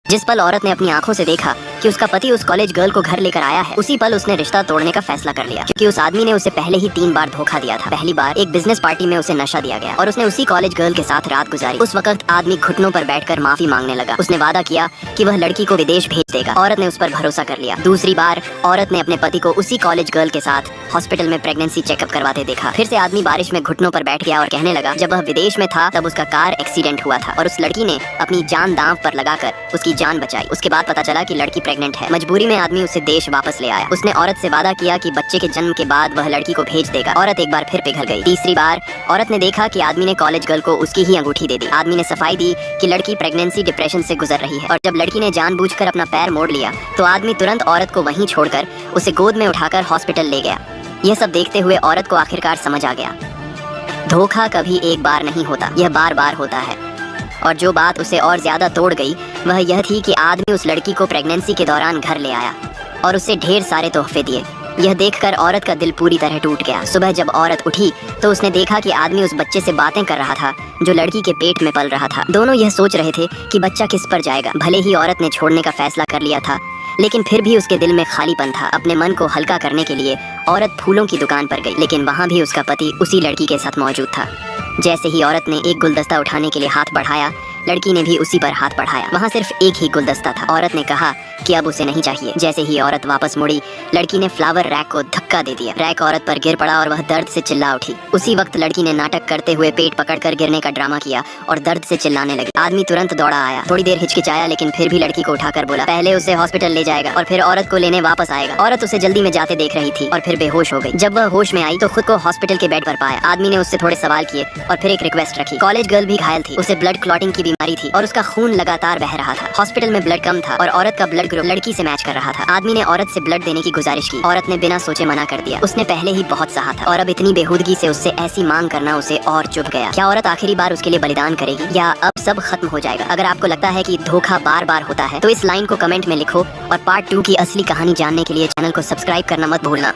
जिस पल औरत ने अपनी आंखों से देखा कि उसका पति उस कॉलेज गर्ल को घर लेकर आया है, उसी पल उसने रिश्ता तोड़ने का फैसला कर लिया, क्योंकि उस आदमी ने उसे पहले ही 3 बार धोखा दिया था। पहली बार एक बिजनेस पार्टी में उसे नशा दिया गया और उसने उसी कॉलेज गर्ल के साथ रात गुजारी। उस वक्त आदमी घुटनों पर बैठकर माफी मांगने लगा। उसने वादा किया कि वह लड़की को विदेश भेज देगा। औरत ने उस पर भरोसा कर लिया। दूसरी बार औरत ने अपने पति को उसी कॉलेज गर्ल के साथ हॉस्पिटल में प्रेगनेंसी चेकअप करवाते देखा। फिर से आदमी बारिश में घुटनों पर बैठ गया और कहने लगा जब वह विदेश में था तब उसका कार एक्सीडेंट हुआ था और उस लड़की ने अपनी जान दांव पर लगाकर उसकी जान बचाई। उसके बाद पता चला कि लड़की प्रेग्नेंट है। मजबूरी में आदमी उसे देश वापस ले आया। उसने औरत से वादा किया कि बच्चे के जन्म के बाद वह लड़की को भेज देगा। औरत एक बार फिर पिघल गई। तीसरी बार औरत ने देखा कि आदमी ने कॉलेज गर्ल को उसकी ही अंगूठी दे दी। आदमी ने सफाई दी कि लड़की प्रेगनेंसी डिप्रेशन से गुजर रही है और जब लड़की ने जानबूझकर अपना पैर मोड़ लिया तो आदमी तुरंत औरत को वहीं छोड़कर उसे गोद में उठाकर हॉस्पिटल ले गया। यह सब देखते हुए औरत को आखिरकार समझ आ गया, धोखा कभी एक बार नहीं होता, यह बार बार होता है। और जो बात उसे और ज्यादा तोड़ गई वह यह थी कि आदमी उस लड़की को प्रेगनेंसी के दौरान घर ले आया और उसे ढेर सारे तोहफे दिए। यह देखकर औरत का दिल पूरी तरह टूट गया। सुबह जब औरत उठी तो उसने देखा कि आदमी उस बच्चे से बातें कर रहा था जो लड़की के पेट में पल रहा था। दोनों यह सोच रहे थे कि बच्चा किस पर जाएगा। भले ही औरत ने छोड़ने का फैसला कर लिया था, लेकिन फिर भी उसके दिल में खालीपन था। अपने मन को हल्का करने के लिए औरत फूलों की दुकान पर गई, लेकिन वहाँ भी उसका पति उसी लड़की के साथ मौजूद था। जैसे ही औरत ने एक गुलदस्ता उठाने के लिए हाथ बढ़ाया, लड़की ने भी उसी पर हाथ बढ़ाया। वहाँ सिर्फ एक ही गुलदस्ता था। औरत ने कहा कि अब उसे नहीं चाहिए। जैसे ही औरत वापस मुड़ी, लड़की ने फ्लावर रैक को धक्का दे दिया। रैक औरत पर गिर पड़ा और वह दर्द से चिल्ला उठी। उसी वक्त लड़की ने नाटक करते हुए पेट पकड़कर गिरने का ड्रामा किया और दर्द से चिल्लाने लगी। आदमी तुरंत दौड़ा आया। थोड़ी देर हिचकिचाया, लेकिन फिर भी लड़की को उठाकर बोला पहले उसे हॉस्पिटल ले जाएगा और फिर औरत को लेने वापस आएगा। औरत उसे जल्दी में जाते देख रही थी और फिर बेहोश हो गई। जब वह होश में आई तो खुद को हॉस्पिटल के बेड पर पाया। आदमी ने उससे थोड़े सवाल किए और फिर एक रिक्वेस्ट रखी। कॉलेज गर्ल भी घायल थी, उसे ब्लड क्लॉटिंग की बीमारी थी और उसका खून लगातार बह रहा था। हॉस्पिटल में ब्लड कम था और औरत का ब्लड ग्रुप लड़की से मैच कर रहा था। आदमी ने औरत से ब्लड देने की गुजारिश की। औरत ने बिना सोचे मना कर दिया। उसने पहले ही बहुत सहा था और अब इतनी बेहूदगी से उससे ऐसी मांग करना उसे और चुभ गया। क्या औरत आखिरी बार उसके लिए बलिदान करेगी या अब सब खत्म हो जाएगा? अगर आपको लगता है कि धोखा बार बार होता है तो इस लाइन को कमेंट में लिखो और पार्ट 2 की असली कहानी जानने के लिए चैनल को सब्सक्राइब करना मत भूलना।